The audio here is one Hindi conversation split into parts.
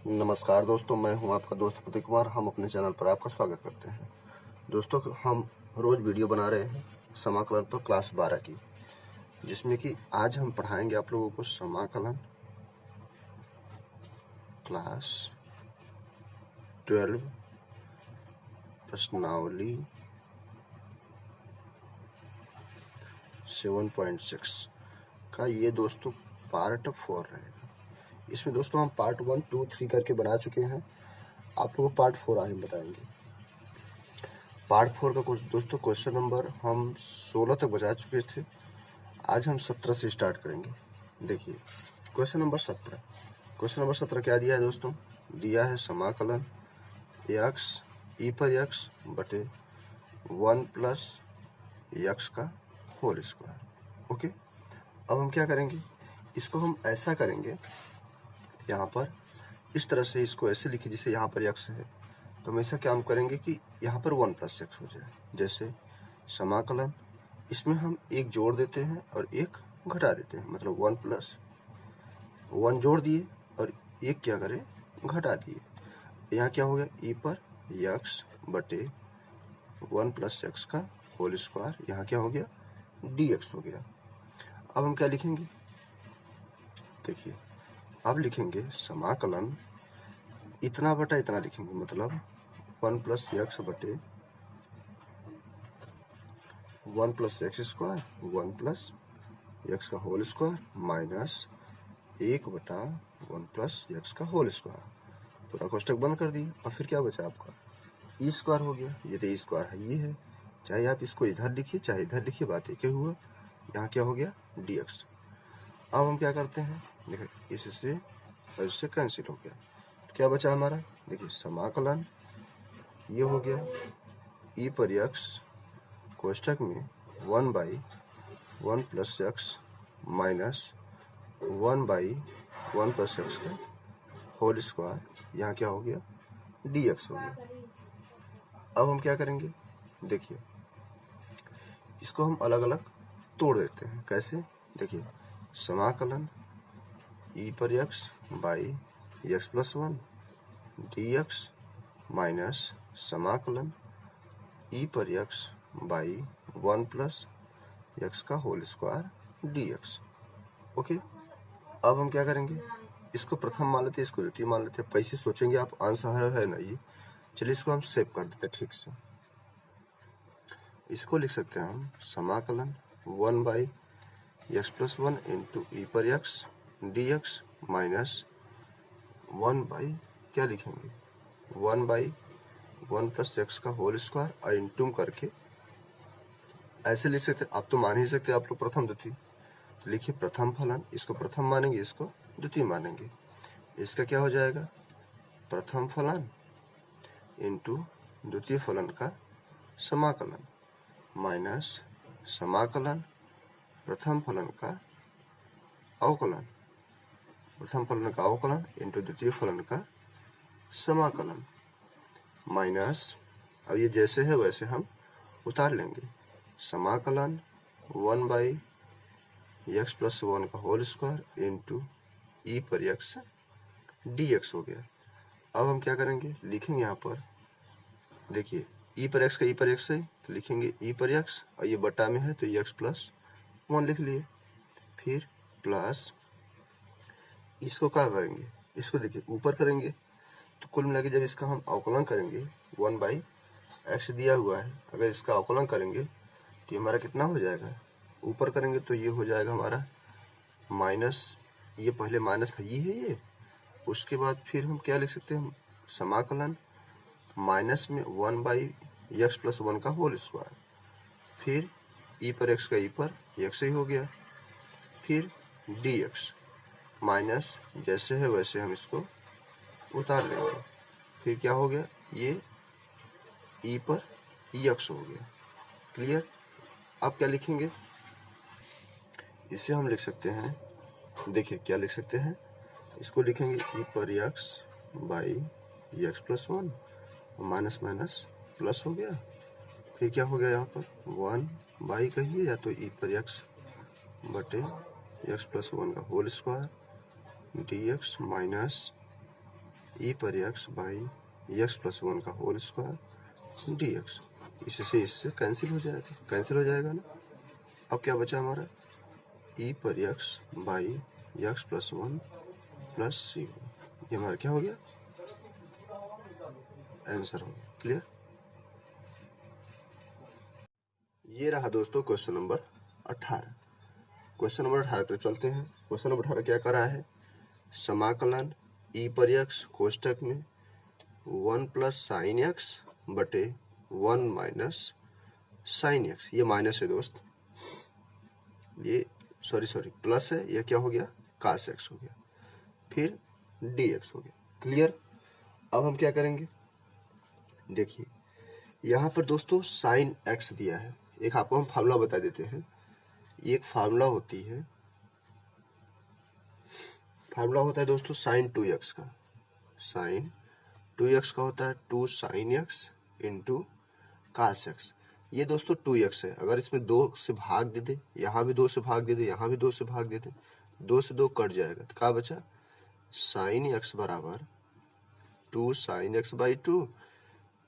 नमस्कार दोस्तों, मैं हूं आपका दोस्त प्रतीक कुमार। हम अपने चैनल पर आपका स्वागत करते हैं। दोस्तों, हम रोज वीडियो बना रहे हैं समाकलन पर क्लास 12 की, जिसमें कि आज हम पढ़ाएंगे आप लोगों को समाकलन क्लास 12 प्रश्नावली 7.6 का ये दोस्तों पार्ट 4 रहेगा। इसमें दोस्तों हम पार्ट 1, 2, 3 करके बना चुके हैं। आप लोगों को पार्ट 4 आज हम बताएंगे। पार्ट 4 का कुछ दोस्तों क्वेश्चन नंबर हम 16 तक बचा चुके थे। आज हम 17 से स्टार्ट करेंगे। देखिए क्वेश्चन नंबर 17। क्वेश्चन नंबर 17 क्या दिया है दोस्तों? दिया है समाकलन x e पर x बटे 1 प्लस x का होल स्क्वायर। ओके, अब हम क्या करेंगे, इसको हम ऐसा करेंगे, यहाँ पर इस तरह से इसको ऐसे लिखिए जैसे यहाँ पर x है, तो हम ऐसा क्या हम करेंगे कि यहाँ पर 1 प्लस x हो जाए। जैसे समाकलन, इसमें हम एक जोड़ देते हैं और एक घटा देते हैं, मतलब 1 प्लस 1 जोड़ दिए और एक क्या करें, घटा दिए। यहाँ क्या हो गया, e पर x बटे 1 प्लस x का होल स्क्वायर, यहाँ क्या हो गया, dx हो गया। अब हम क्या लिखेंगे, देखिए अब लिखेंगे समाकलन इतना बटा इतना लिखेंगे, मतलब 1 प्लस x बटे 1 plus x square 1 plus x का होल स्क्वायर माइनस 1 बटा 1 प्लस एक्स का होल स्क्वायर। पूरा कोष्टक बंद कर दिए और फिर क्या बचा आपका, ई स्क्वायर हो गया। ये तो ई स्क्वायर है, ये है, चाहे आप इसको इधर लिखिए चाहे इधर लिखिए, बात एक ही हुआ। यहाँ क्या हो गया, dx। अब हम क्या करते हैं, देखिए इससे और इससे कैंसिल हो गया, क्या बचा हमारा, देखिए समाकलन ये हो गया e पर x कोष्टक में 1/1 plus x minus 1/1 plus x का होल स्क्वायर, यहाँ क्या हो गया, dx हो गया। अब हम क्या करेंगे, देखिए इसको हम अलग अलग तोड़ देते हैं। कैसे, देखिए समाकलन e पर x by x plus 1 dx minus समाकलन e पर x बाई 1 प्लस x का होल स्क्वायर dx। ओके, अब हम क्या करेंगे, इसको प्रथम मान लेते हैं, इसको द्वितीय मान लेते हैं। पैसे सोचेंगे आप, आंसर है ना ये। चलिए इसको हम सेव कर देते हैं ठीक से। इसको लिख सकते हैं हम समाकलन 1/x प्लस 1 इंटू ई पर x dx माइनस 1 क्या लिखेंगे, 1/1 प्लस एक्स का होल स्क्वायर और इंटू करके ऐसे लिख सकते। आप तो मान ही सकते, आप लोग प्रथम द्वितीय, तो लिखिए प्रथम फलन, इसको प्रथम मानेंगे, इसको द्वितीय मानेंगे। इसका क्या हो जाएगा, प्रथम फलन इंटू द्वितीय फलन का समाकलन माइनस समाकलन प्रथम फलन का अवकलन, प्रथम फलन का अवकलन इंटू द्वितीय फलन का समाकलन माइनस, अब ये जैसे है वैसे हम उतार लेंगे, समाकलन 1/x प्लस 1 का होल स्क्वायर इंटू ई पर x dx हो गया। अब हम क्या करेंगे, लिखेंगे यहाँ पर, देखिए ई पर x का ई पर x है तो लिखेंगे ई पर x, और ये बटा में है तो x प्लस 1 लिख लिए। फिर प्लस इसको क्या करेंगे, इसको देखिए ऊपर करेंगे, तो कुल मिला के जब इसका हम अवकलन करेंगे 1/x दिया हुआ है, अगर इसका अवकलन करेंगे तो ये हमारा कितना हो जाएगा, ऊपर करेंगे तो ये हो जाएगा हमारा माइनस, ये पहले माइनस है ये, उसके बाद फिर हम क्या लिख सकते हैं, समाकलन माइनस में 1/x प्लस 1 का होल स्क्वायर, फिर ई पर x का ई पर x ही हो गया, फिर dx माइनस जैसे है वैसे हम इसको उतार लेंगे, फिर क्या हो गया, ये ई पर x हो गया। क्लियर। अब क्या लिखेंगे, इसे हम लिख सकते हैं, देखिए क्या लिख सकते हैं, इसको लिखेंगे ई पर x by x plus 1, minus minus plus हो गया, फिर क्या हो गया यहाँ पर 1 कहिए या तो ई पर x बटे x प्लस 1 का होल स्क्वायर dx माइनस ई पर एक्स बाई एक्स प्लस 1 का होल स्क्वायर डी एक्स। इससे इससे कैंसिल हो जाएगा, कैंसिल हो जाएगा ना। अब क्या बचा हमारा, ई पर x by x plus 1 plus C. ये हमारा क्या हो गया, आंसर हो गया। क्लियर। ये रहा दोस्तों क्वेश्चन नंबर 18। क्वेश्चन नंबर 18 पे चलते हैं। क्वेश्चन नंबर 18 क्या कर रहा है, समाकलन ई पर एक्स कोष्टक में 1 प्लस साइन एक्स बटे 1 माइनस साइन एक्स। ये माइनस है दोस्त, ये सॉरी प्लस है, ये क्या हो गया, कास एक्स हो गया, फिर डी एक्स हो गया। क्लियर। अब हम क्या करेंगे, देखिए यहाँ पर दोस्तों साइन एक्स दिया है। एक आपको हम फार्मूला बता देते हैं। ये एक फार्मूला होती है, फार्मूला होता है दोस्तों साइन 2x का। साइन 2x का होता है 2 sine x into cos x. ये दोस्तों 2x है, अगर इसमें 2 से भाग दे दे, यहाँ भी 2 से भाग दे दे, यहाँ भी 2 से भाग दे दे, 2 से 2 कट जाएगा, तो क्या बचा, साइन एक्स बराबर 2 sine x by 2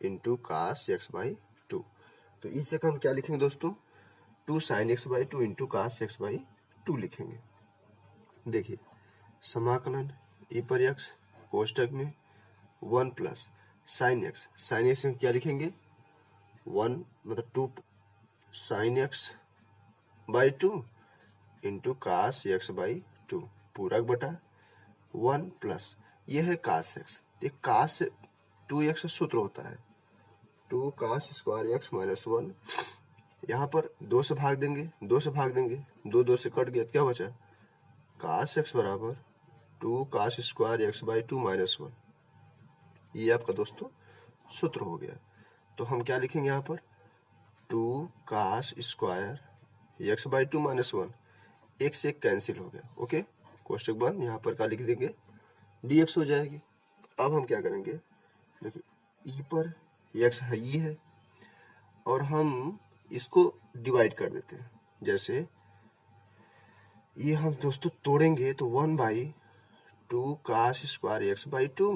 into cos x by 2। तो इस जगह हम क्या लिखेंगे दोस्तों, 2 sine x by 2 into cos x by 2 लिखेंगे। देखिए समाकलन ई पर एक्स कोष्टक में 1 plus sine x, sine x में क्या लिखेंगे, 1 मतलब 2 sine x by 2 into cos x by 2 पूरक बटा 1 प्लस ये है कास एक्स। ये कास 2x सूत्र होता है 2 कास स्क्वायर एक्स माइनस 1। यहाँ पर 2 से भाग देंगे, 2 से भाग देंगे, 2 2 से कट गया, क्या बचा, कास एक्स बराबर 2 cos square x by 2 minus 1। ये आपका दोस्तों सूत्र हो गया। तो हम क्या लिखेंगे यहाँ पर, 2 cos square x by 2 minus 1, एक से एक कैंसिल हो गया। ओके, कोष्टक बंद। यहाँ पर क्या लिख देंगे, डी एक्स हो जाएगी। अब हम क्या करेंगे, देखिए ई पर एक्स है, ई है, और हम इसको डिवाइड कर देते हैं। जैसे ये हम दोस्तों तोड़ेंगे तो 1 by 2 cos square x by 2,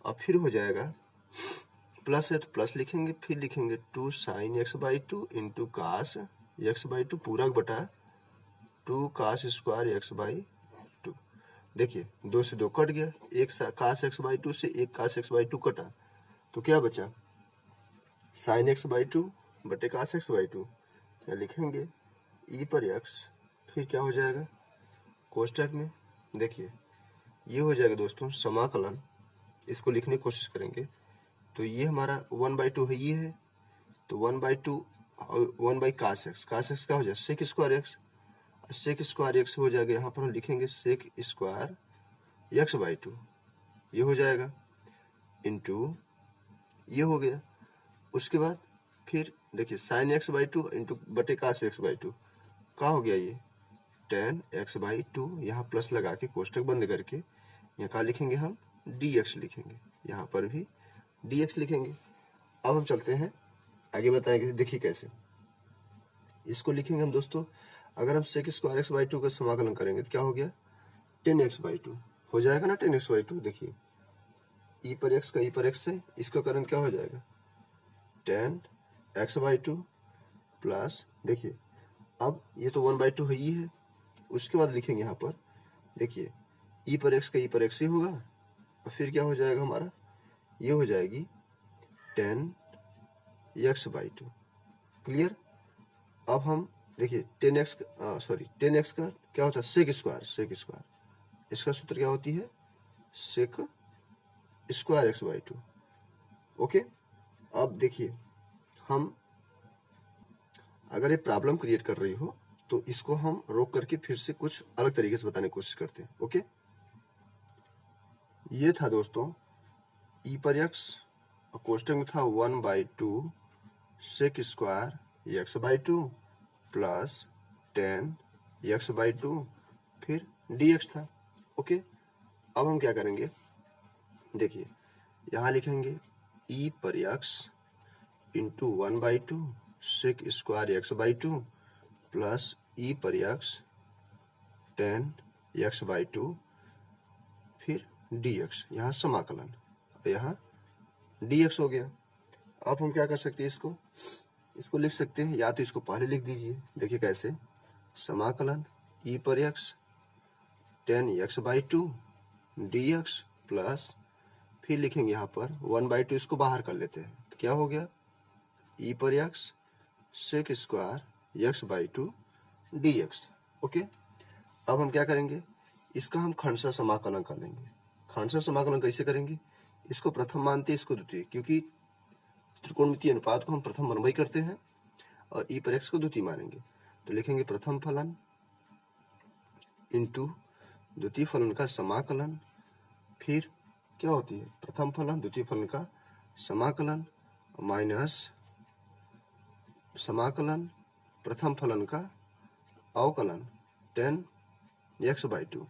और फिर हो जाएगा प्लस है तो प्लस लिखेंगे, फिर लिखेंगे 2 sine x by 2 into cos x by 2 पूरक बटा 2 कास स्क्वायर एक्स बाई 2। देखिए 2 से 2 कट गया, एक कास एक्स बाई 2 से एक कास एक्स बाई 2 कटा, तो क्या बचा, साइन एक्स बाई 2 बटे कास एक्स बाई 2। क्या लिखेंगे, ई पर एक्स, फिर क्या हो जाएगा कोष्टक में, देखिए ये हो जाएगा दोस्तों समाकलन। इसको लिखने की कोशिश करेंगे तो ये हमारा 1 बाई 2 है, ये है, तो 1 by 2 1 by cos x, cos x क्या हो जाएगा sec square x, sec square x हो जाएगा। यहाँ पर हम लिखेंगे सेक स्क्वायर एक्स बाई 2, ये हो जाएगा इंटू ये हो गया। उसके बाद फिर देखिए साइन एक्स बाई 2 इंटू बटे कास एक्स बाई 2 क्या हो गया, ये टेन एक्स बाई 2। यहाँ प्लस लगा के कोष्टक बंद करके यहाँ क्या लिखेंगे, हम डी एक्स लिखेंगे, यहाँ पर भी डी एक्स लिखेंगे। अब हम चलते हैं आगे, बताएंगे देखिए कैसे इसको लिखेंगे हम दोस्तों। अगर हम सेक स्क्वायर एक्स बाई 2 का समाकलन करेंगे तो क्या हो गया, 10 एक्स बाई 2 हो जाएगा ना, 10 एक्स बाई 2। देखिए ई पर एक्स का ई पर एक्स से इसका करंट क्या हो जाएगा, 10 एक्स बाई 2 प्लस, देखिए अब ये तो 1 बाई 2 है, ये है। उसके बाद लिखेंगे यहाँ पर, देखिए ई पर एक्स का ई पर एक्स ही होगा, और फिर क्या हो जाएगा हमारा, ये हो जाएगी 10 एक्स बाई 2। क्लियर। अब हम देखिए 10x का क्या होता है, सेक स्क्वायर, सेक स्क्वायर, इसका सूत्र क्या होती है, sec square x by 2। Okay. अब देखिए हम अगर ये प्रॉब्लम क्रिएट कर रही हो तो इसको हम रोक करके फिर से कुछ अलग तरीके से बताने की कोशिश करते हैं। ओके, ये था दोस्तों ई पर एक्स, कोष्टक में था 1 by 2 sec square x by 2 plus 10 x by 2, फिर डी एक्स था। ओके, अब हम क्या करेंगे, देखिए यहाँ लिखेंगे ई पर x into 1 by 2 sec square x by 2 plus e पर एक्स 10 एक्स बाई 2 फिर डी एक्स, यहाँ समाकलन, यहाँ डी एक्स हो गया। अब हम क्या कर सकते हैं, इसको लिख सकते हैं, या तो इसको पहले लिख दीजिए, देखिए कैसे, समाकलन ई पर x ten x by two d x plus, फिर लिखेंगे यहाँ पर 1/2, इसको बाहर कर लेते हैं, तो क्या हो गया, ई पर x sec square x by two d x. Okay, अब हम क्या करेंगे, इसका हम खंडशः समाकलन कर लेंगे। खंडशः समाकलन कैसे करेंगे, इसको प्रथम मानते हैं, इसको द्वितीय, क्योंकि त्रिकोणमितीय अनुपात को हम प्रथम मनवय करते हैं और ई पर एक्स को द्वितीय मानेंगे। तो लिखेंगे प्रथम फलन इंटू द्वितीय फलन का समाकलन, फिर क्या होती है, प्रथम फलन द्वितीय फलन का समाकलन माइनस समाकलन प्रथम फलन का अवकलन 10x/2,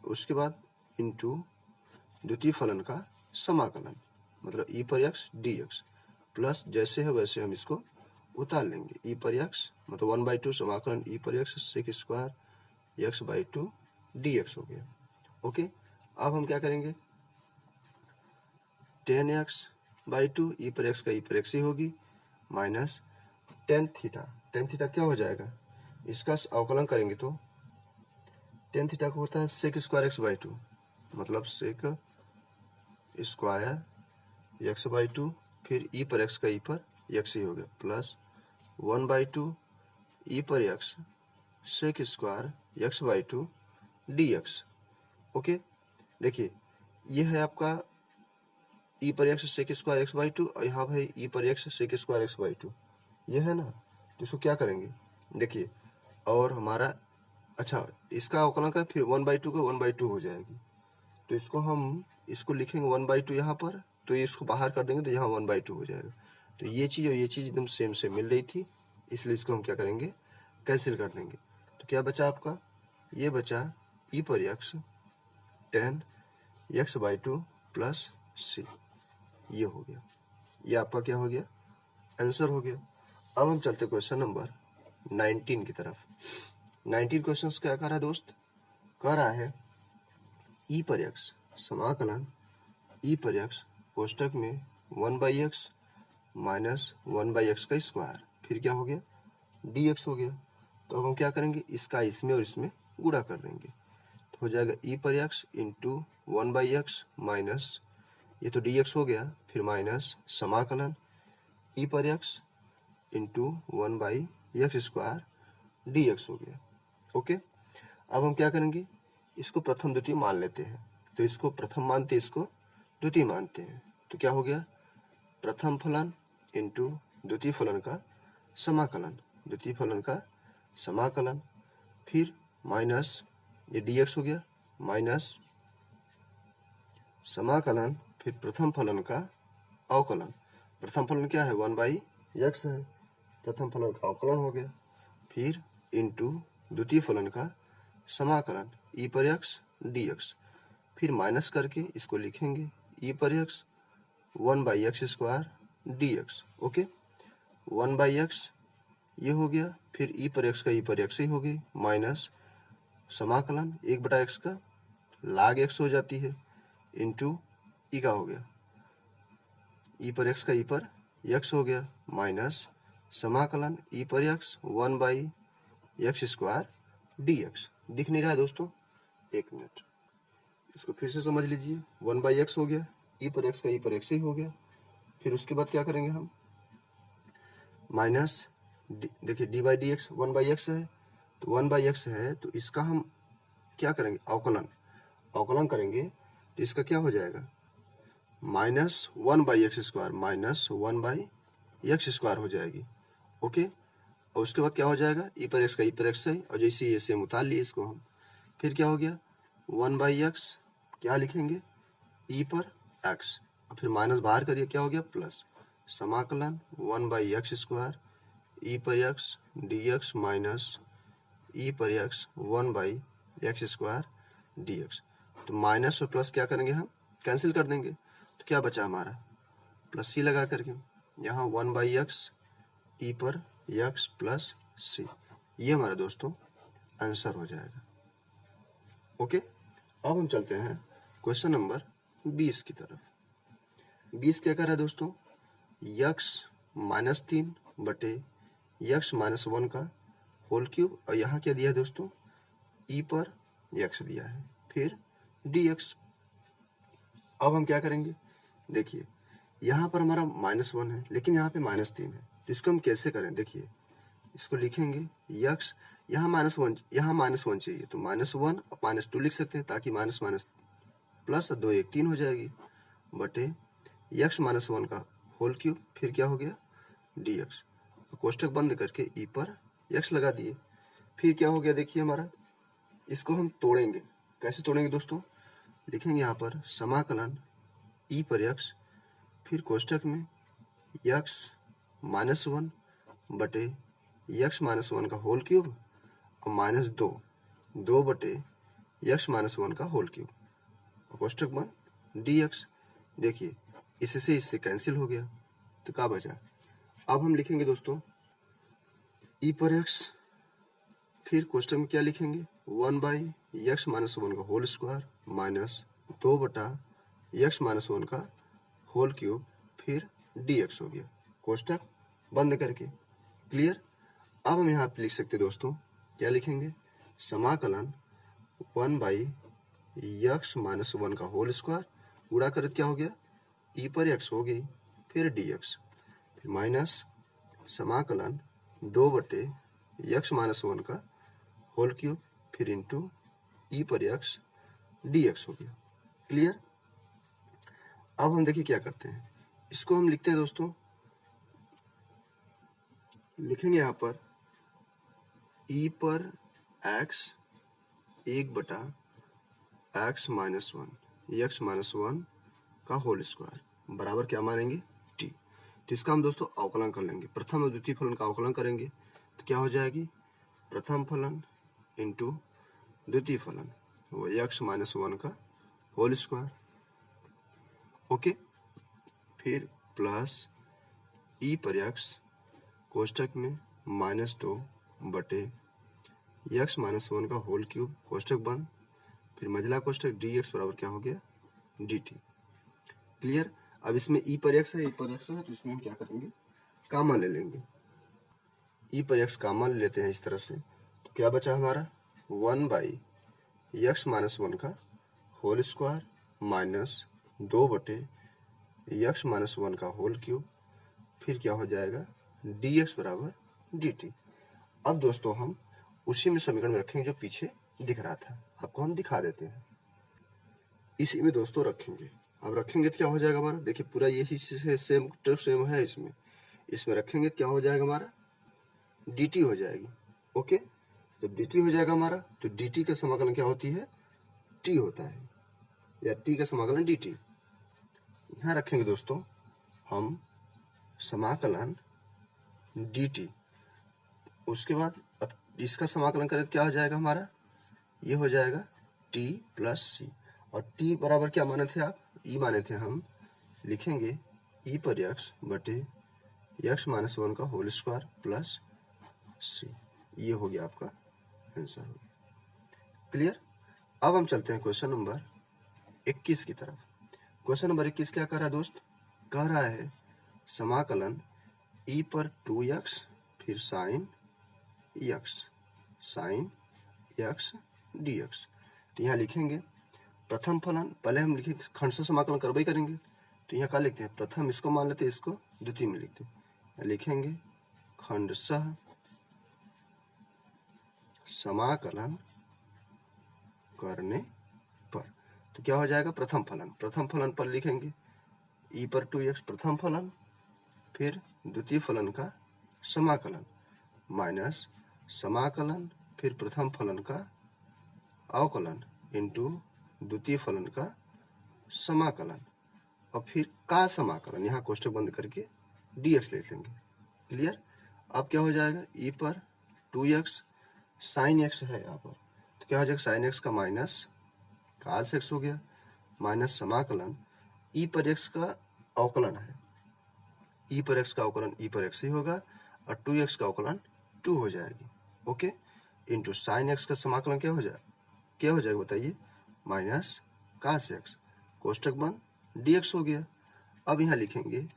उसके बाद इंटू द्वितीय फलन का समाकलन, मतलब ई पर एक्स डी एक्स, प्लस जैसे है वैसे हम इसको उतार लेंगे, ई पर एक्स मतलब 1/2 समाकलन ई पर x sec square x/2 d x हो गया। ओके, अब हम क्या करेंगे, 10x/2 ई पर एक्स का ई पर एक्स ही होगी, माइनस टेन थीटा क्या हो जाएगा, इसका अवकलन करेंगे तो टेन थीटा को होता है सेक स्क्वायर x/2, मतलब सेक स्क्वायर x/2, फिर ई पर एक्स का ई पर एक्स ही हो गया, प्लस 1/2 ई पर x sec square x/2 d x. Okay, देखिए ये है आपका ई पर एक्स सेक स्क्वायर x/2 और यहाँ भाई ई पर एक्स सेक स्क्वायर x/2, ये है ना, तो इसको क्या करेंगे, देखिए, और हमारा अच्छा इसका अवकलन का फिर 1/2 का 1/2 हो जाएगी, तो इसको लिखेंगे 1/2 यहाँ पर, तो इसको बाहर कर देंगे तो यहाँ 1/2 हो जाएगा। तो ये चीज़ और ये चीज़ एकदम सेम से मिल रही थी, इसलिए इसको हम क्या करेंगे, कैंसिल कर देंगे। तो क्या बचा आपका, ये बचा ई पर एक्स 10x/2 प्लस सी, ये हो गया, ये आपका क्या हो गया, आंसर हो गया। अब हम चलते क्वेश्चन नंबर 19 की तरफ। 19 क्वेश्चन क्या कर रहा है दोस्त, कह रहा है ई पर एक्स समाकलन ई पर एक्स कोष्टक में 1/x माइनस 1/x का स्क्वायर, फिर क्या हो गया, डी एक्स हो गया। तो अब हम क्या करेंगे, इसका इसमें और इसमें गुणा कर देंगे, तो हो जाएगा ई पर एक्स इंटू 1/x माइनस, ये तो डी एक्स हो गया, फिर माइनस समाकलन ई पर x into 1/x square D x हो गया। ओके, अब हम क्या करेंगे, इसको प्रथम द्वितीय मान लेते हैं, तो इसको प्रथम मानते इसको द्वितीय मानते हैं, तो क्या हो गया, प्रथम फलन इंटू द्वितीय फलन का समाकलन, द्वितीय फलन का समाकलन, फिर माइनस ये डी एक्स हो गया, माइनस समाकलन, फिर प्रथम फलन का अवकलन, प्रथम फलन क्या है 1/x है, प्रथम फलन का अवकलन हो गया, फिर इंटू द्वितीय फलन का समाकलन ई पर एक्स डी एक्स, फिर माइनस करके इसको लिखेंगे ई पर x 1/x square D x. Okay, 1/x ये हो गया, फिर ई पर एक्स का ई पर एक्स ही हो गई, माइनस समाकलन 1/x का log x हो जाती है, इंटू ई का हो गया, ई पर एक्स का ई पर एक्स हो गया, माइनस समाकलन ई पर x 1/x square D x. दिख नहीं रहा है दोस्तों, एक मिनट, इसको फिर से समझ लीजिए, 1/x हो गया, ई पर एक्स का ई पर एक्स ही हो गया, फिर उसके बाद क्या करेंगे हम, माइनस देखिए D by D x 1/x है, तो 1/x है, तो इसका हम क्या करेंगे, अवकलन करेंगे, तो इसका क्या हो जाएगा, minus 1/x square minus 1/x square हो जाएगी। ओके, और उसके बाद क्या हो जाएगा, ई पर एक्स का ई पर एक्स है, और जैसे ये सेम उतार लिए इसको हम, फिर क्या हो गया 1/x, क्या लिखेंगे ई पर एक्स, और फिर माइनस बाहर करिए, क्या हो गया प्लस समाकलन 1/x स्क्वायर ई पर एक्स डी एक्स माइनस ई पर x 1/x square D x. तो माइनस और प्लस क्या करेंगे, हम कैंसिल कर देंगे, तो क्या बचा हमारा, प्लस सी लगा करके यहाँ 1/x ई पर एक्स प्लस सी, ये हमारा दोस्तों आंसर हो जाएगा। ओके, अब हम चलते हैं क्वेश्चन नंबर 20 की तरफ। 20 क्या कर रहा है दोस्तों, x-3 बटे x-1 का होल क्यूब, और यहाँ क्या दिया है दोस्तों, e पर x दिया है, फिर dx। अब हम क्या करेंगे, देखिए यहाँ पर हमारा -1 है, लेकिन यहाँ पे -3 है, तो इसको हम कैसे करें, देखिए इसको लिखेंगे x, यहाँ -1, यहाँ -1 चाहिए, तो -1 और -2 लिख सकते हैं, ताकि माइनस माइनस प्लस 2 1 3 हो जाएगी, बटे x-1 का होल क्यूब, फिर क्या हो गया dx। कोष्टक बंद करके e पर x लगा दिए, फिर क्या हो गया, देखिए हमारा, इसको हम तोड़ेंगे। कैसे तोड़ेंगे दोस्तों, लिखेंगे यहाँ पर समाकलन e पर x, फिर कोष्टक में x-1 बटे x-1 का होल क्यूब और -2 बटे x-1 का होल क्यूब, कोष्टक बंद dx। देखिए इससे कैंसिल हो गया, तो क्या बचा, अब हम लिखेंगे दोस्तों e पर x, फिर कोष्टक में क्या लिखेंगे 1/x-1 का होल स्क्वायर -2 बटा x-1 का होल क्यूब, फिर dx हो गया, कोष्टक बंद करके। क्लियर। अब हम यहाँ पे लिख सकते दोस्तों, क्या लिखेंगे, समाकलन 1/x-1 का होल स्क्वायर, गुणा कर क्या हो गया, e पर x हो गई, फिर dx, फिर माइनस समाकलन 2 बटे x-1 का होल क्यूब, फिर इंटू e पर x dx हो गया। क्लियर। अब हम देखिए क्या करते हैं, इसको हम लिखते हैं दोस्तों, लिखेंगे यहाँ पर e पर x 1 बटा x-1 का होल स्क्वायर बराबर क्या मानेंगे t। तो इसका हम दोस्तों अवकलन कर लेंगे, प्रथम और द्वितीय फलन का अवकलन करेंगे, तो क्या हो जाएगी, प्रथम फलन इंटू द्वितीय फलन, वो x-1 का होल स्क्वायर, ओके, फिर प्लस e पर x कोष्टक में -2 बटे x-1 का होल क्यूब, कोष्टक बंद, फिर मझला कोष्टक dx बराबर क्या हो गया dt। क्लियर। अब इसमें e पर x है, तो इसमें हम क्या करेंगे, कामा ले लेंगे, e पर x कामा ले लेते हैं इस तरह से, तो क्या बचा हमारा 1/x-1 का होल स्क्वायर -2 बटे x-1 का होल क्यूब, फिर क्या हो जाएगा dx बराबर dt। अब दोस्तों हम उसी में समीकरण में रखेंगे जो पीछे दिख रहा था, आपको हम दिखा देते हैं, इसी में दोस्तों रखेंगे। अब रखेंगे तो क्या हो जाएगा हमारा, देखिए पूरा यही सेम टू सेम है, इसमें रखेंगे तो क्या हो जाएगा हमारा dt हो जाएगी, ओके। जब dt हो जाएगा हमारा, तो dt का समाकलन क्या होती है, t होता है, या t का समाकलन dt। यहाँ रखेंगे दोस्तों हम समाकलन dt, उसके बाद अब इसका समाकलन करें तो क्या हो जाएगा हमारा, ये हो जाएगा t प्लस c, और t बराबर क्या माने थे आप, e माने थे हम, लिखेंगे e पर x बटे x-1 का होल स्क्वायर प्लस c, ये हो गया आपका आंसर हो गया। क्लियर। अब हम चलते हैं क्वेश्चन नंबर 21 की तरफ। क्वेश्चन नंबर 21 क्या कह रहा है दोस्त, कह रहा है समाकलन e पर 2x फिर साइन x dx। तो यहाँ लिखेंगे प्रथम फलन, पहले हम लिखेंगे खंड समाकलन करवाई करेंगे, तो यहाँ क्या लिखते हैं, प्रथम इसको मान लेते हैं, इसको द्वितीय में लिखते हैं, लिखेंगे खंडशः समाकलन करने पर, तो क्या हो जाएगा प्रथम फलन पर लिखेंगे e पर 2x प्रथम फलन, फिर द्वितीय फलन का समाकलन माइनस समाकलन, फिर प्रथम फलन का अवकलन इंटू द्वितीय फलन का समाकलन, और फिर का समाकलन, यहाँ कोष्टक बंद करके dx ले लेंगे। क्लियर। अब क्या हो जाएगा, e पर 2x साइन x है यहाँ पर, तो क्या हो जाएगा साइन x का माइनस cos x हो गया, माइनस समाकलन e पर x का अवकलन है, e पर x का अवकलन e पर x ही होगा, और 2x का अवकलन 2 हो जाएगी, ओके, इंटू साइन x का समाकलन क्या हो जाएगा बताइए, माइनस cos x, कोष्टक बंद, dx हो गया। अब यहाँ लिखेंगे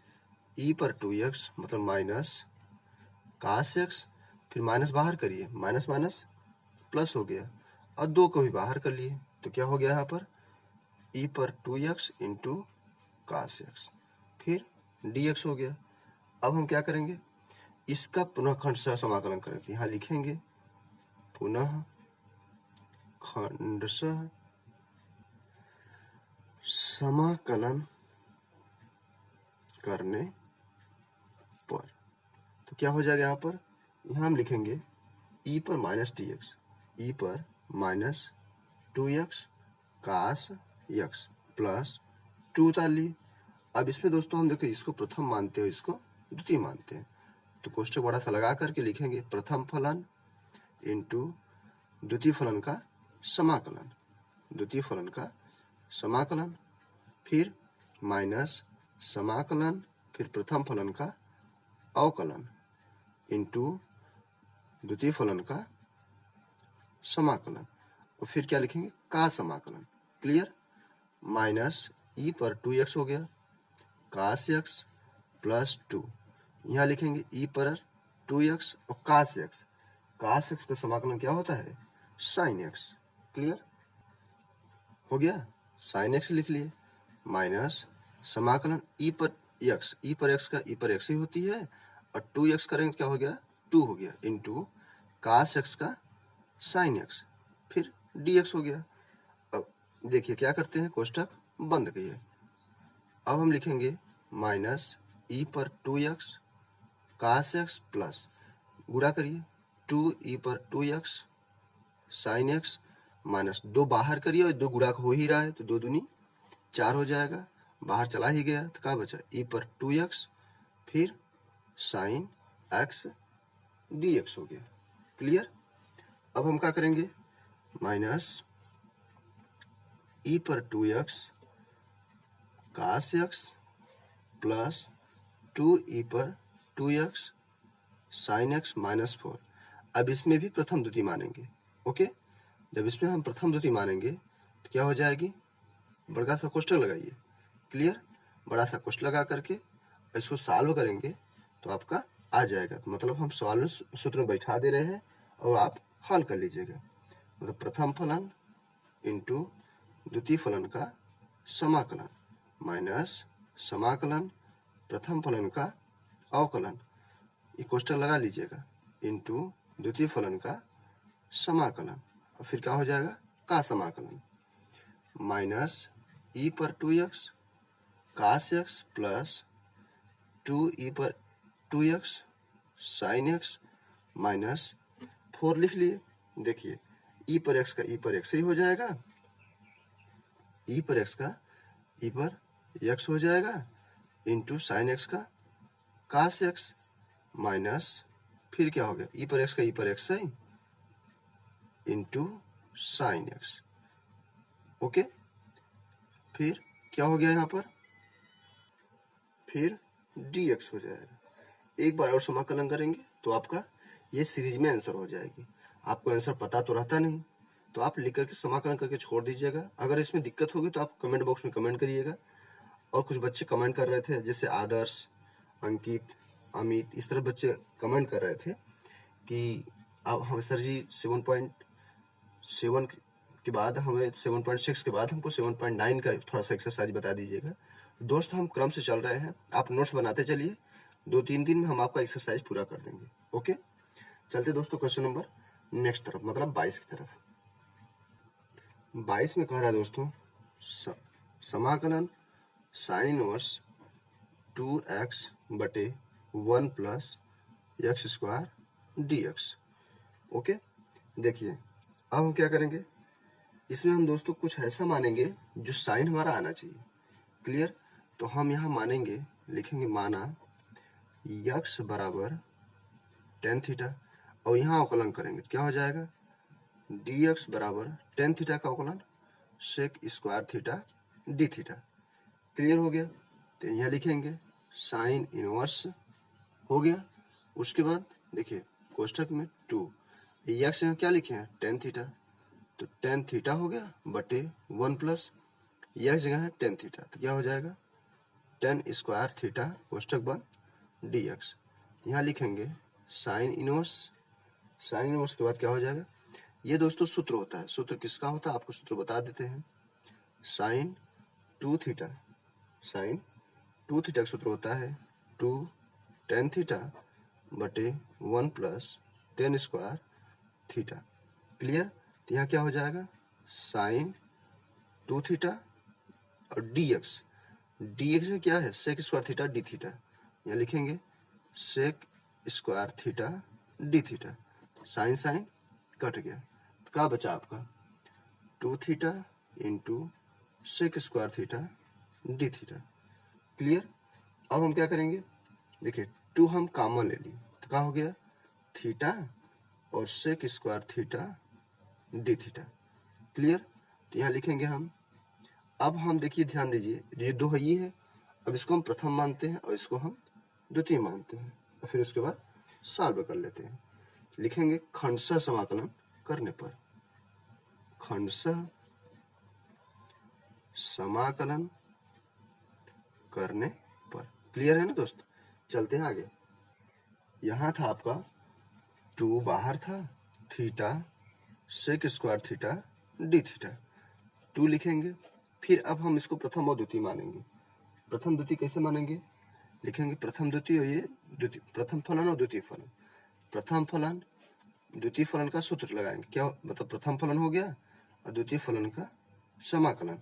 e पर 2x मतलब माइनस cos x, फिर माइनस बाहर करिए, माइनस माइनस प्लस हो गया, और 2 को भी बाहर कर लिए, तो क्या हो गया यहाँ पर e पर 2x इंटू cos x, फिर dx हो गया। अब हम क्या करेंगे, इसका पुनः खंडशः समाकलन करेंगे। यहाँ लिखेंगे पुनः खंडशः समाकलन करने पर, तो क्या हो जाएगा यहाँ पर, यहाँ हम लिखेंगे e पर माइनस dx, e पर minus 2x cos x plus 2 उतार लिए। अब इसमें दोस्तों हम देखो इसको प्रथम मानते हो, इसको द्वितीय मानते हैं, तो कोष्टक बड़ा सा लगा करके लिखेंगे प्रथम फलन इंटू द्वितीय फलन का समाकलन, द्वितीय फलन का समाकलन, फिर माइनस समाकलन, फिर प्रथम फलन का अवकलन इंटू द्वितीय फलन का समाकलन, और फिर क्या लिखेंगे का समाकलन। क्लियर। माइनस e पर 2x हो गया cos x प्लस 2, यहाँ लिखेंगे e पर 2x और cos x, cos x का समाकलन क्या होता है sin x। क्लियर हो गया, sin x लिख लिए, माइनस समाकलन e पर x का e पर x ही होती है, और 2x करेंगे क्या हो गया 2 हो गया, इंटू cos x का sin x, फिर dx हो गया। अब देखिए क्या करते हैं, कोष्टक बंद करिए। अब हम लिखेंगे माइनस e पर 2x cos x प्लस गुणा करिए 2e पर 2x sin x माइनस 2 बाहर करिए, और 2 गुणा हो ही रहा है तो 2 दूनी 4 हो जाएगा, बाहर चला ही गया तो क्या बचा e पर 2x फिर sin x dx हो गया। क्लियर। अब हम क्या करेंगे, माइनस e पर 2x cos x plus 2e पर 2x sin x माइनस 4। अब इसमें भी प्रथम द्वितीय मानेंगे। ओके, जब इसमें हम प्रथम द्वितीय मानेंगे तो क्या हो जाएगी, बड़ा सा कोष्टक लगाइए। क्लियर, बड़ा सा कोष्टक लगा करके इसको सॉल्व करेंगे तो आपका आ जाएगा, मतलब हम सॉल्व सूत्र में बैठा दे रहे हैं और आप हल कर लीजिएगा। मतलब प्रथम फलन इंटू द्वितीय फलन का समाकलन माइनस समाकलन प्रथम फलन का अवकलन, ये कोष्टक लगा लीजिएगा, इंटू द्वितीय फलन का समाकलन, और फिर क्या हो जाएगा का समाकलन, माइनस e पर 2x cos x plus 2e पर 2x sin x माइनस 4 लिख लिए। देखिए e पर x का e पर x ही हो जाएगा, e पर x का e पर x हो जाएगा, इंटू साइन x का cos x माइनस फिर क्या हो गया e पर x का e पर x है इंटू साइन x। ओके, फिर क्या हो गया यहाँ पर, फिर dx हो जाएगा। एक बार और समाकलन करेंगे तो आपका ये सीरीज में आंसर हो जाएगी। आपको आंसर पता तो रहता नहीं तो आप लिख करके समाकलन करके छोड़ दीजिएगा। अगर इसमें दिक्कत होगी तो आप कमेंट बॉक्स में कमेंट करिएगा। और कुछ बच्चे कमेंट कर रहे थे, जैसे आदर्श, अंकित, अमित, इस तरह बच्चे कमेंट कर रहे थे कि अब हम सर जी 7.7 के बाद हमें 7.6 के बाद हमको 7.9 का थोड़ा सा एक्सरसाइज बता दीजिएगा। दोस्त हम क्रम से चल रहे हैं, आप नोट्स बनाते चलिए, 2-3 दिन में हम आपका एक्सरसाइज पूरा कर देंगे। ओके, चलते दोस्तों क्वेश्चन नंबर नेक्स्ट तरफ, मतलब 22 की तरफ। 22 में कह रहा है दोस्तों समाकलन साइन इनवर्स 2x बटे 1 plus x square dx। Okay, देखिए अब हम क्या करेंगे, इसमें हम दोस्तों कुछ ऐसा मानेंगे जो साइन हमारा आना चाहिए। क्लियर, तो हम यहाँ मानेंगे, लिखेंगे माना x बराबर tan थीटा, और यहाँ अवकलन करेंगे क्या हो जाएगा dx बराबर tan थीटा का अवकलन sec square theta d theta. Clear हो गया, तो यहाँ लिखेंगे साइन इनवर्स हो गया। उसके बाद देखिए कोष्टक में 2 यहाँ क्या लिखे हैं tan थीटा, तो tan थीटा हो गया बटे 1 प्लस यह जगह है टेन थीटा, तो क्या हो जाएगा टेन स्क्वायर थीटा कोष्टक बंद डी एक्स। यहाँ लिखेंगे साइन इनवर्स, साइन इनवर्स के बाद क्या हो जाएगा, ये दोस्तों सूत्र होता है। सूत्र किसका होता है आपको सूत्र बता देते हैं। Sine two theta, sine two theta का सूत्र होता है टू टेन थीटा बटे one plus tan square theta. Clear. तो यहाँ क्या हो जाएगा साइन टू थीटा और डी एक्स, डी एक्स में क्या है sec square theta d theta. यहाँ लिखेंगे sec square theta d theta, sine sine cut गया, तो क्या बचा आपका two theta into sec square theta d theta. Clear. अब हम क्या करेंगे, देखिए टू हम कॉमन ले लिए तो क्या हो गया थीटा और sec square theta d theta. Clear. तो यहाँ लिखेंगे हम। अब हम देखिए ध्यान दीजिए ये दो है ये है, अब इसको हम प्रथम मानते हैं और इसको हम द्वितीय मानते हैं और फिर उसके बाद सॉल्व कर लेते हैं। लिखेंगे खंडशः समाकलन करने पर, खंडशः समाकलन करने पर। क्लियर है ना दोस्त। चलते हैं आगे। यहाँ था आपका टू बाहर था, theta sec square theta d theta, two लिखेंगे। फिर अब हम इसको प्रथम और द्वितीय मानेंगे। प्रथम द्वितीय कैसे मानेंगे, लिखेंगे प्रथम द्वितीय और ये द्वितीय, प्रथम फलन और द्वितीय फलन। प्रथम फलन द्वितीय फलन का सूत्र लगाएंगे, क्या मतलब प्रथम फलन हो गया और द्वितीय फलन का समाकलन,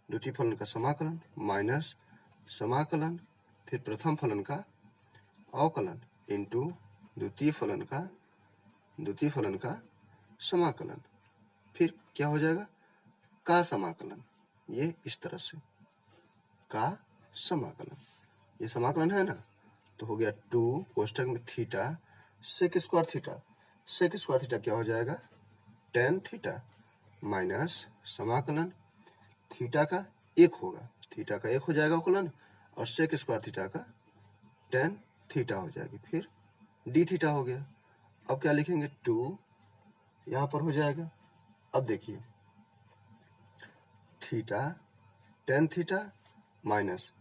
द्वितीय फलन का समाकलन माइनस समाकलन फिर प्रथम फलन का अवकलन इंटू द्वितीय फलन का समाकलन, फिर क्या हो जाएगा का समाकलन। ये इस तरह से का समाकलन, ये समाकलन है ना, तो हो गया टू कोष्टक में theta sec square theta, sec square theta क्या हो जाएगा टेन थीटा माइनस समाकलन थीटा का एक होगा, थीटा का एक हो जाएगा अवकलन और सेक स्क्वायर थीटा का टेन थीटा हो जाएगी, फिर डी थीटा हो गया। अब क्या लिखेंगे टू यहाँ पर हो जाएगा। अब देखिए theta tan theta minus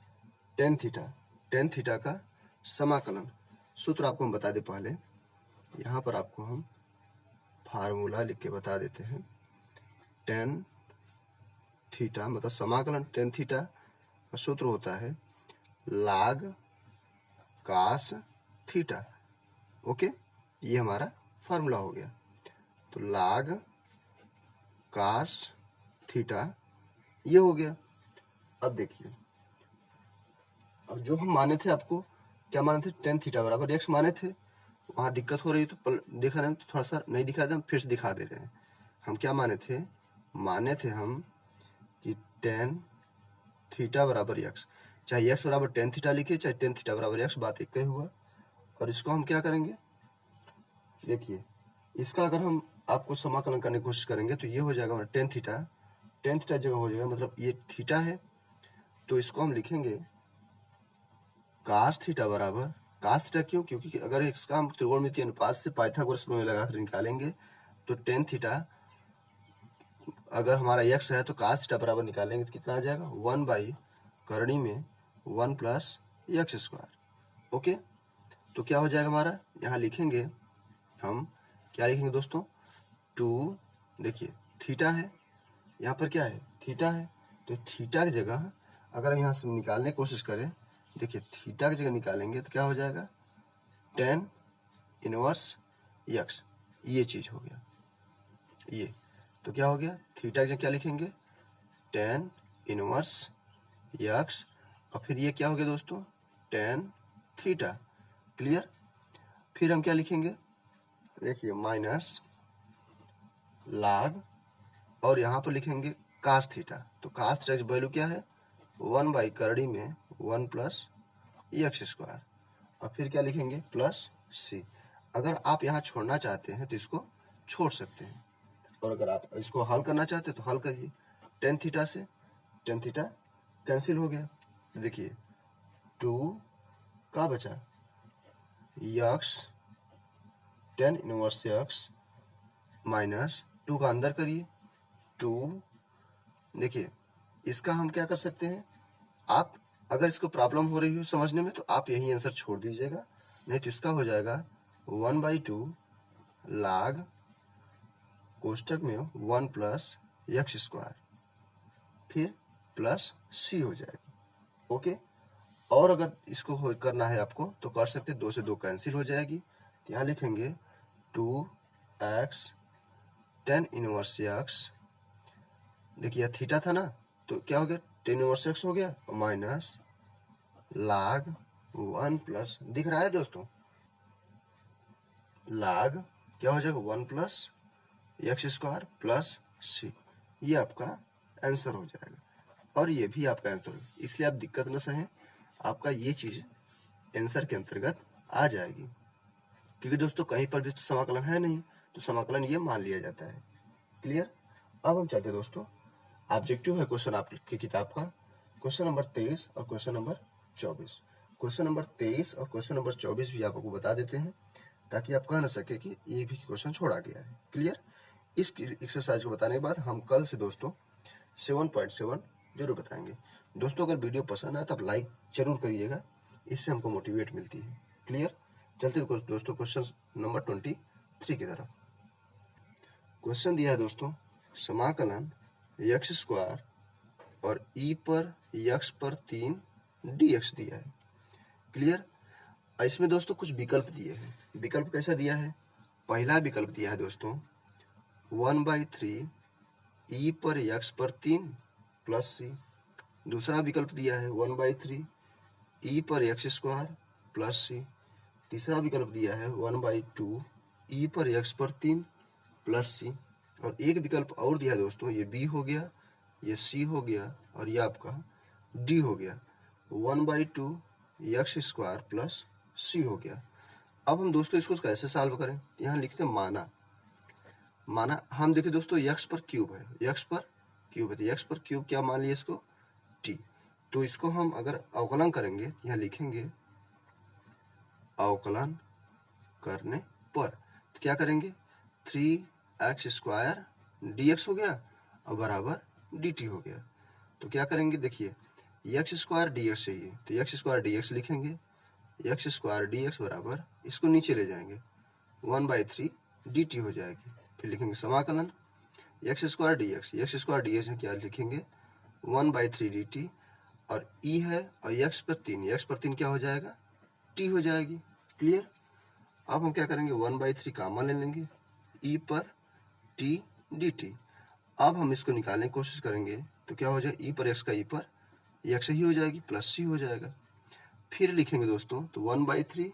tan theta का समाकलन। सूत्र आपको हम बता दें पहले, यहाँ पर आपको हम फार्मूला लिख के बता देते हैं। टेन थीटा मतलब समाकलन टेन थीटा का सूत्र होता है log cos थीटा। ओके, ये हमारा फार्मूला हो गया। तो log cos थीटा ये हो गया। अब देखिए, अब जो हम माने थे आपको क्या माने थे टेन थीटा बराबर एक्स माने थे, वहाँ दिक्कत हो रही है तो दिखा रहे हैं तो थोड़ा सा नहीं दिखा दे, हम फिर से दिखा दे रहे हैं। हम क्या माने थे हम कि टेन थीटा बराबर एक्स, चाहे एक्स बराबर टेन थीटा लिखे चाहे टेन थीटा बराबर एक्स, बात एक ही हुआ। और इसको हम क्या करेंगे, देखिए इसका अगर हम आपको समाकलन करने की कोशिश करेंगे तो ये हो जाएगा हमारा टेन थीटा जगह हो जाएगा, मतलब ये थीटा है तो इसको हम लिखेंगे कास थीटा बराबर, कास थीटा क्यों, क्योंकि अगर इसका हम त्रिकोणमितीय अनुपात से पाइथागोरस प्रमेय लगाकर निकालेंगे तो टेन थीटा अगर हमारा एक्स है तो कास थीटा बराबर निकालेंगे तो कितना आ जाएगा वन बाई करणी में one plus x square. Okay, तो क्या हो जाएगा हमारा, यहाँ लिखेंगे हम क्या लिखेंगे दोस्तों टू, देखिए थीटा है यहाँ पर क्या है थीटा है, तो थीटा की जगह अगर हम यहाँ से निकालने की कोशिश करें, देखिए थीटा की जगह निकालेंगे तो क्या हो जाएगा टेन इनवर्स एक्स, ये चीज हो गया ये। तो क्या हो गया थीटा की जगह क्या लिखेंगे टेन इनवर्स एक्स और फिर ये क्या हो गया दोस्तों टेन थीटा। क्लियर। फिर हम क्या लिखेंगे, देखिए माइनस log और यहाँ पर लिखेंगे कास थीटा, तो कास थीटा की वैल्यू क्या है वन बाई करणी में वन प्लस एक्स स्क्वायर और फिर क्या लिखेंगे प्लस सी। अगर आप यहाँ छोड़ना चाहते हैं तो इसको छोड़ सकते हैं, और अगर आप इसको हल करना चाहते हैं तो हल करिए। टेन थीटा से टेन थीटा कैंसिल हो गया, देखिए टू का बचा x tan inverse x minus two का अंदर करिए टू, देखिए इसका हम क्या कर सकते हैं, आप अगर इसको प्रॉब्लम हो रही हो समझने में तो आप यही आंसर छोड़ दीजिएगा, नहीं तो इसका हो जाएगा 1/2 log कोष्टक में 1 प्लस एक्स स्क्वायर फिर प्लस सी हो जाएगी। ओके, और अगर इसको करना है आपको तो कर सकते, 2 से 2 कैंसिल हो जाएगी, तो यहाँ लिखेंगे 2x tan इनवर्स x, देखिए थीटा था ना तो क्या हो गया tan इनवर्स x हो गया, माइनस log 1 प्लस, दिख रहा है दोस्तों, log क्या हो जाएगा 1 plus x square plus C, ये आपका आंसर हो जाएगा और ये भी आपका आंसर होगा, इसलिए आप दिक्कत न सहें, आपका ये चीज आंसर के अंतर्गत आ जाएगी, क्योंकि दोस्तों कहीं पर भी तो समाकलन है नहीं, तो समाकलन ये मान लिया जाता है। क्लियर। अब हम चलते दोस्तों, ऑब्जेक्टिव है क्वेश्चन आपकी किताब का, क्वेश्चन नंबर 23 और क्वेश्चन नंबर 24। क्वेश्चन नंबर 23 और क्वेश्चन नंबर 24 भी आपको बता देते हैं ताकि आप कह न सके कि एक भी क्वेश्चन छोड़ा गया है। क्लियर। इस एक्सरसाइज को बताने के बाद हम कल से दोस्तों 7.7 जरूर बताएंगे। दोस्तों अगर वीडियो पसंद आए तो आप लाइक जरूर करिएगा, इससे हमको मोटिवेट मिलती है। क्लियर। चलते दोस्तों क्वेश्चन नंबर 23 की तरफ। क्वेश्चन दिया है दोस्तों, समाकलन एक्स स्क्वायर और ई पर एक्स पर 3 dx दिया है। क्लियर। इसमें दोस्तों कुछ विकल्प दिए हैं, विकल्प कैसा दिया है, पहला विकल्प दिया है दोस्तों 1/3 ई पर एक्स पर 3 प्लस सी, दूसरा विकल्प दिया है 1/3 ई पर एक्स स्क्वायर प्लस सी, तीसरा विकल्प दिया है 1/2 ई पर एक्स पर 3 प्लस सी, और एक विकल्प और दिया है दोस्तों, ये बी हो गया, ये सी हो गया और ये आपका डी हो गया, 1/2 एक्स स्क्वायर प्लस सी हो गया। अब हम दोस्तों इसको कैसे सॉल्व करें, यहाँ लिखते हैं माना हम देखिए दोस्तों x पर क्यूब है, x पर क्यूब है, तो x पर क्यूब क्या मान लिया इसको t, तो इसको हम अगर अवकलन करेंगे यहाँ लिखेंगे अवकलन करने पर, तो क्या करेंगे 3x स्क्वायर dx हो गया और बराबर dt हो गया, तो क्या करेंगे देखिए x स्क्वायर dx चाहिए तो x स्क्वायर dx लिखेंगे, x स्क्वायर dx बराबर इसको नीचे ले जाएंगे 1/3 dt हो जाएगी, फिर लिखेंगे समाकलन एक्स स्क्वायर डी एक्स क्या लिखेंगे 1/3 dt, और ई है और एक्स पर 3 क्या हो जाएगा टी हो जाएगी। क्लियर। अब हम क्या करेंगे 1/3 कामा ले लेंगे, ई पर टी dt, अब हम इसको निकालने की कोशिश करेंगे तो क्या हो जाएगा ई पर एक्स का ई पर एक्स ही हो जाएगी प्लस सी हो जाएगा, फिर लिखेंगे दोस्तों तो 1/3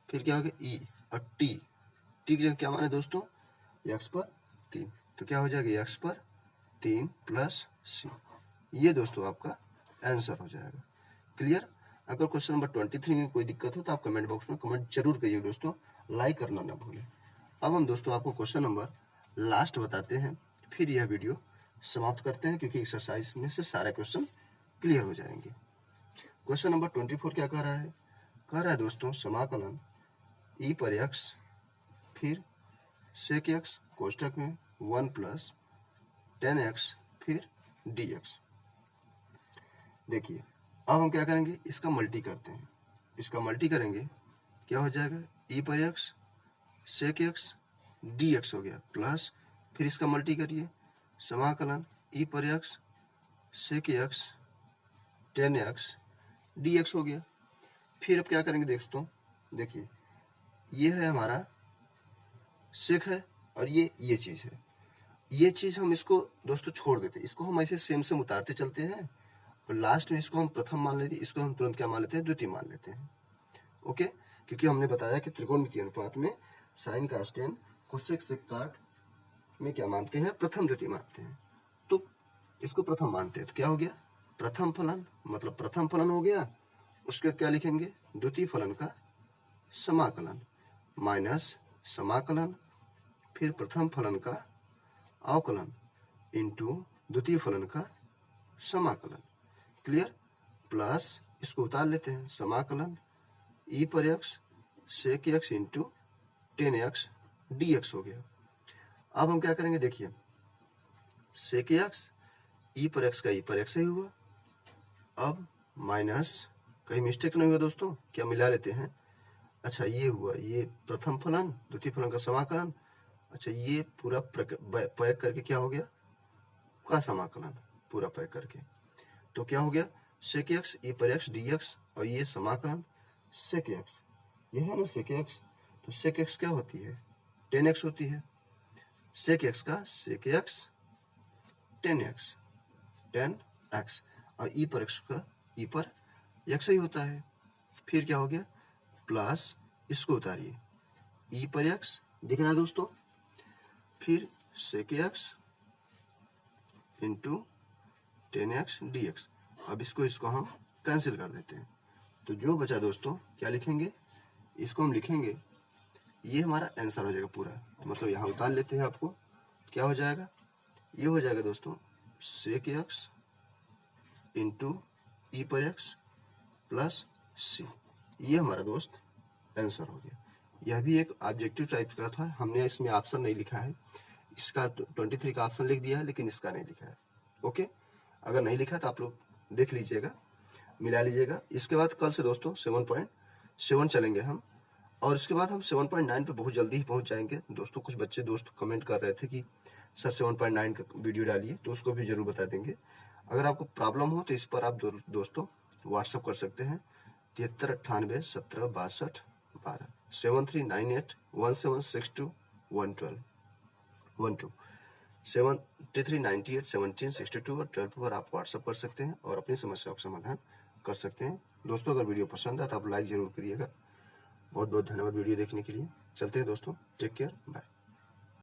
फिर क्या हो गया ई और टी की जगह क्या माने दोस्तों एक्स पर 3, तो क्या हो जाएगा एक्स पर 3 प्लस सी, ये दोस्तों आपका आंसर हो जाएगा। क्लियर। अगर क्वेश्चन नंबर 23 में कोई दिक्कत हो तो आप कमेंट बॉक्स में कमेंट जरूर करिए दोस्तों, लाइक करना ना भूलें। अब हम दोस्तों आपको क्वेश्चन नंबर लास्ट बताते हैं, फिर यह वीडियो समाप्त करते हैं, क्योंकि एक्सरसाइज में से सारे क्वेश्चन क्लियर हो जाएंगे। क्वेश्चन नंबर 24 क्या कह रहा है, कह रहा है दोस्तों समाकलन ई पर एक्स फिर सेक एक्स कोष्टक में 1 प्लस tan x फिर dx। देखिए अब हम क्या करेंगे इसका मल्टी करते हैं, इसका मल्टी करेंगे क्या हो जाएगा ई पर एक्स सेक एक्स dx हो गया, प्लस फिर इसका मल्टी करिए समाकलन ई पर x sec x tan x dx हो गया। फिर अब क्या करेंगे दोस्तों, देखिए ये है हमारा सेक है और ये चीज है, ये चीज हम इसको दोस्तों छोड़ देते हैं, इसको हम ऐसे सेम उतारते चलते हैं और लास्ट में इसको हम प्रथम मान लेते हैं, इसको हम तुरंत क्या मान लेते हैं द्वितीय मान लेते हैं। ओके, क्योंकि हमने बताया कि त्रिकोणमितीय अनुपात में साइन का स्टेन कोसेक से काट में क्या मानते हैं प्रथम द्वितीय मानते हैं, तो इसको प्रथम मानते हैं, तो क्या हो गया प्रथम फलन, मतलब प्रथम फलन हो गया, उसके बाद क्या लिखेंगे द्वितीय फलन का समाकलन माइनस समाकलन फिर प्रथम फलन का अवकलन इंटू द्वितीय फलन का समाकलन। क्लियर। प्लस इसको उतार लेते हैं समाकलन ई पर x sec x into tan x dx हो गया। अब हम क्या करेंगे देखिए सेक एक्स ई पर एक्स का ई पर एक्स ही हुआ। अब माइनस, कहीं मिस्टेक नहीं हुआ दोस्तों, क्या मिला लेते हैं। अच्छा ये हुआ, ये प्रथम फलन द्वितीय फलन का समाकलन। अच्छा ये पूरा पैक करके क्या हो गया, का समाकलन पूरा पैक करके, तो क्या हो गया सेक एक्स ई पर एक्स डी एक्स, और ये समाकलन सेक एक्स, ये है ना सेक एक्स, तो सेक एक्स क्या होती है 10x होती है। सेक एक्स का सेक एक्स 10x 10x, और ई पर एक्स का ई पर एक्स ही होता है। फिर क्या हो गया प्लस, इसको उतारिए ई पर एक्स दिख रहा है दोस्तों, फिर सेक एक्स इंटू 10x dx। अब इसको हम कैंसिल कर देते हैं, तो जो बचा दोस्तों क्या लिखेंगे, इसको हम लिखेंगे, ये हमारा आंसर हो जाएगा पूरा। तो मतलब यहाँ उतार लेते हैं, आपको क्या हो जाएगा, ये हो जाएगा दोस्तों सेक एक्स इंटू ई पर एक्स प्लस सी, ये हमारा दोस्त आंसर हो गया। यह भी एक ऑब्जेक्टिव टाइप का था, हमने इसमें ऑप्शन नहीं लिखा है, इसका 23 का ऑप्शन लिख दिया है, लेकिन इसका नहीं लिखा है। ओके, अगर नहीं लिखा तो आप लोग देख लीजिएगा, मिला लीजिएगा। इसके बाद कल से दोस्तों 7.7 चलेंगे हम, और इसके बाद हम 7.9 पे बहुत जल्दी ही पहुंच जाएंगे दोस्तों। कुछ बच्चे दोस्त कमेंट कर रहे थे कि सर 7.9 का वीडियो डालिए, तो उसको भी जरूर बता देंगे। अगर आपको प्रॉब्लम हो तो इस पर आप दोस्तों व्हाट्सअप कर सकते हैं 7398 17 62 12 7398176212 7398 17 62 और 12 पर आप व्हाट्सअप कर सकते हैं और अपनी समस्याओं का समाधान कर सकते हैं। दोस्तों अगर वीडियो पसंद आए तो आप लाइक जरूर करिएगा। बहुत बहुत धन्यवाद वीडियो देखने के लिए। चलते हैं दोस्तों, टेक केयर, बाय।